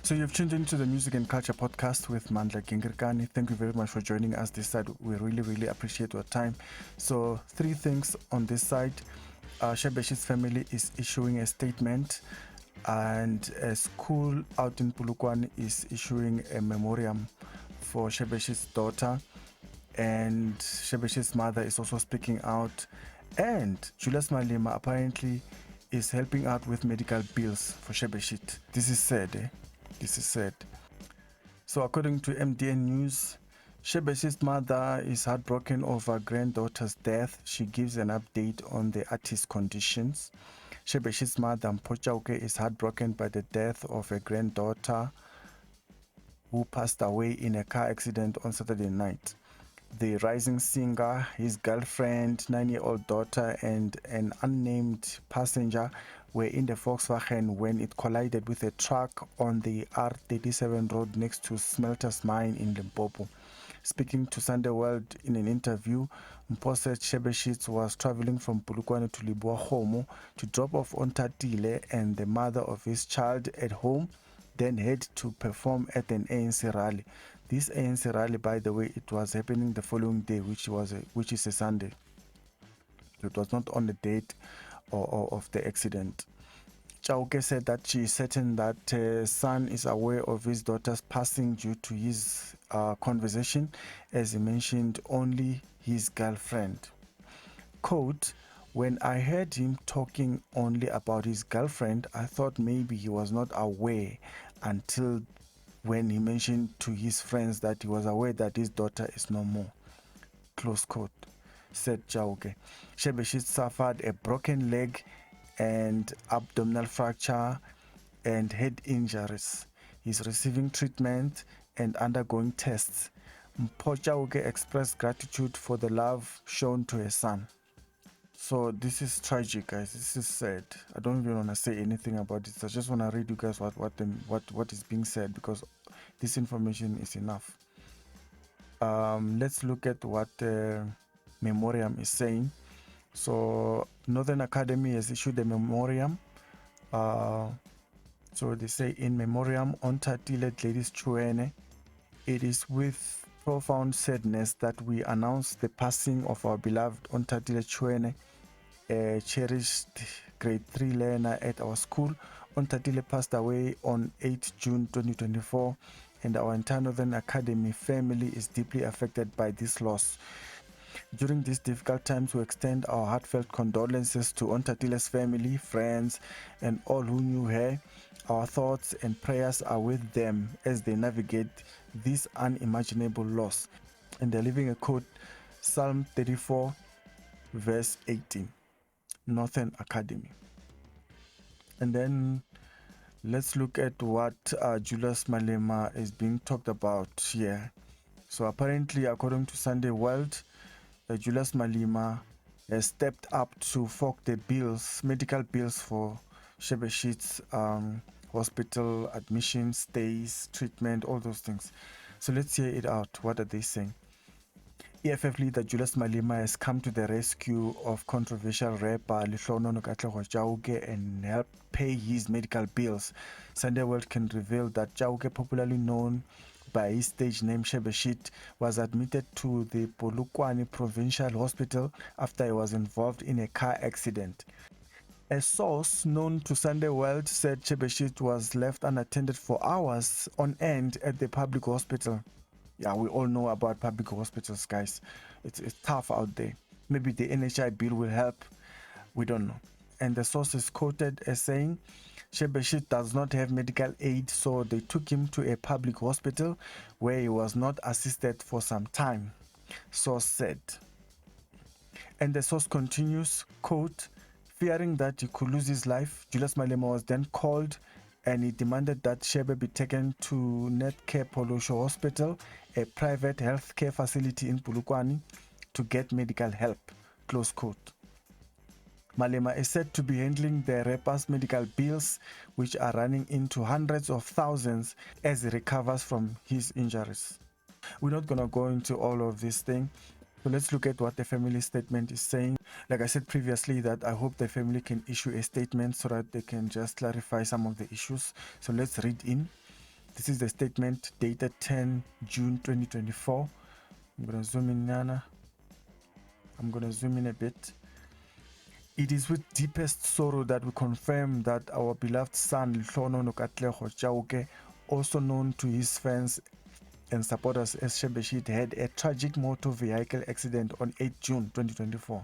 So you've tuned into the Music and Culture podcast with Mandla Gingirikani. Thank you very much for joining us this side. We really appreciate your time. So 3 things on this side. SHEBESHXT'S family is issuing a statement, and a school out in Polokwane is issuing a memoriam for SHEBESHXT'S daughter, and SHEBESHXT'S mother is also speaking out, and Julius Malema apparently is helping out with medical bills for SHEBESHXT'S. This is sad, This is sad. So according to MDN News, SHEBESHXT'S mother is heartbroken over granddaughter's death. She gives an update on the artist's conditions. SHEBESHXT'S mother, Mpochauke, is heartbroken by the death of a granddaughter who passed away in a car accident on Saturday night. The rising singer, his girlfriend, 9-year-old daughter, and an unnamed passenger were in the Volkswagen when it collided with a truck on the R37 road next to Smelters Mine in Limpopo. Speaking to Sunday World in an interview, Mpo said SHEBESHXT'S was traveling from Polokwane to Liboa to drop off Ontatile and the mother of his child at home, then head to perform at an ANC rally. This ANC rally, by the way, it was happening the following day, which is a Sunday. It was not on the date of the accident. Chauke said that she is certain that her son is aware of his daughter's passing due to his conversation, as he mentioned only his girlfriend. Quote, "When I heard him talking only about his girlfriend, I thought maybe he was not aware until when he mentioned to his friends that he was aware that his daughter is no more." Close quote, said Chauke. SHEBESHXT'S suffered a broken leg and abdominal fracture and head injuries. He's receiving treatment and undergoing tests. Mpochauke expressed gratitude for the love shown to her son. So this is tragic, guys. This is sad. I don't even want to say anything about it. I just want to read you guys what is being said, because this information is enough. Let's look at what the memoriam is saying. So Northern Academy has issued a memoriam. So they say, in memoriam on Tatile Gladys Chuene, it is with profound sadness that we announce the passing of our beloved Ontatile Chuene, a cherished grade 3 learner at our school. Ontatile passed away on 8 June 2024, and our entire Northern Academy family is deeply affected by this loss. During these difficult times, we extend our heartfelt condolences to Ontatile's family, friends, and all who knew her. Our thoughts and prayers are with them as they navigate this unimaginable loss. And they're leaving a quote, Psalm 34, verse 18, Northern Academy. And then let's look at what Julius Malema is being talked about here. So apparently, according to Sunday World, Julius Malema has stepped up to fork the bills, medical bills for SHEBESHXT'S hospital admission, stays, treatment, all those things. So let's hear it out. What are they saying? EFF leader Julius Malema has come to the rescue of controversial rapper Lihlono Nokatleho Chauke and helped pay his medical bills. Sunday World can reveal that Chauke, popularly known by his stage name SHEBESHXT'S, was admitted to the Polokwane Provincial Hospital after he was involved in a car accident. A source known to Sunday World said SHEBESHXT'S was left unattended for hours on end at the public hospital. Yeah, we all know about public hospitals, guys. It's tough out there. Maybe the NHI bill will help. We don't know. And the source is quoted as saying, SHEBESHXT'S does not have medical aid, so they took him to a public hospital where he was not assisted for some time, source said. And the source continues, quote, fearing that he could lose his life, Julius Malema was then called and he demanded that Shebe be taken to Netcare Polosho Hospital, a private healthcare facility in Polokwane, to get medical help, close quote. Malema is said to be handling the rapper's medical bills, which are running into hundreds of thousands as he recovers from his injuries. We're not going to go into all of this thing. So let's look at what the family statement is saying. Like I said previously, that I hope the family can issue a statement so that they can just clarify some of the issues. So let's read in. This is the statement dated 10 June 2024. I'm going to zoom in, Nana. I'm going to zoom in a bit. It is with deepest sorrow that we confirm that our beloved son, Lhlono Nokatleho Chauke, also known to his fans and supporters as SHEBESHXT'S, had a tragic motor vehicle accident on 8 June 2024.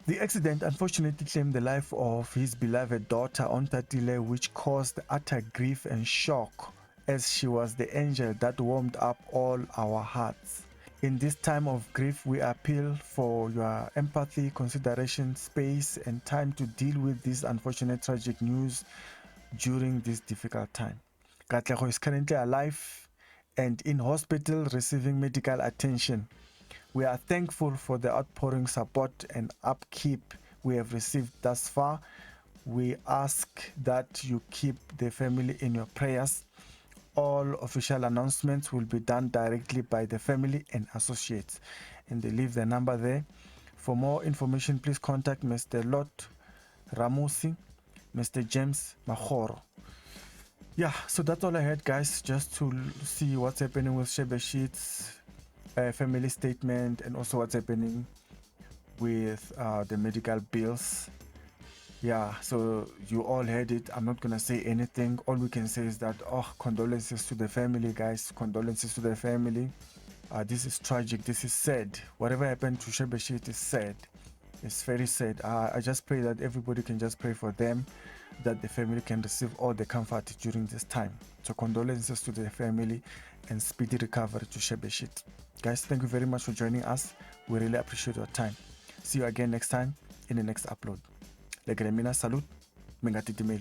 The accident unfortunately claimed the life of his beloved daughter Ontatile, which caused utter grief and shock, as she was the angel that warmed up all our hearts. In this time of grief, we appeal for your empathy, consideration, space, and time to deal with this unfortunate tragic news during this difficult time. Katlego is currently alive and in hospital receiving medical attention. We are thankful for the outpouring support and upkeep we have received thus far. We ask that you keep the family in your prayers. All official announcements will be done directly by the family and associates. And they leave the number there. For more information, please contact Mr. Lot Ramusi, Mr. James Mahoro. Yeah, so that's all I had, guys, just to see what's happening with SHEBESHXT'S family statement and also what's happening with the medical bills. Yeah, so you all heard it. I'm not gonna say anything. All we can say is that, oh, condolences to the family, guys. Condolences to the family. This is tragic. This is sad. Whatever happened to SHEBESHXT'S is sad. It's very sad. I just pray that everybody can just pray for them, that the family can receive all the comfort during this time. So condolences to the family and speedy recovery to SHEBESHXT'S. Guys, thank you very much for joining us. We really appreciate your time. See you again next time in the next upload. Legre mina salute, mengatiti mail.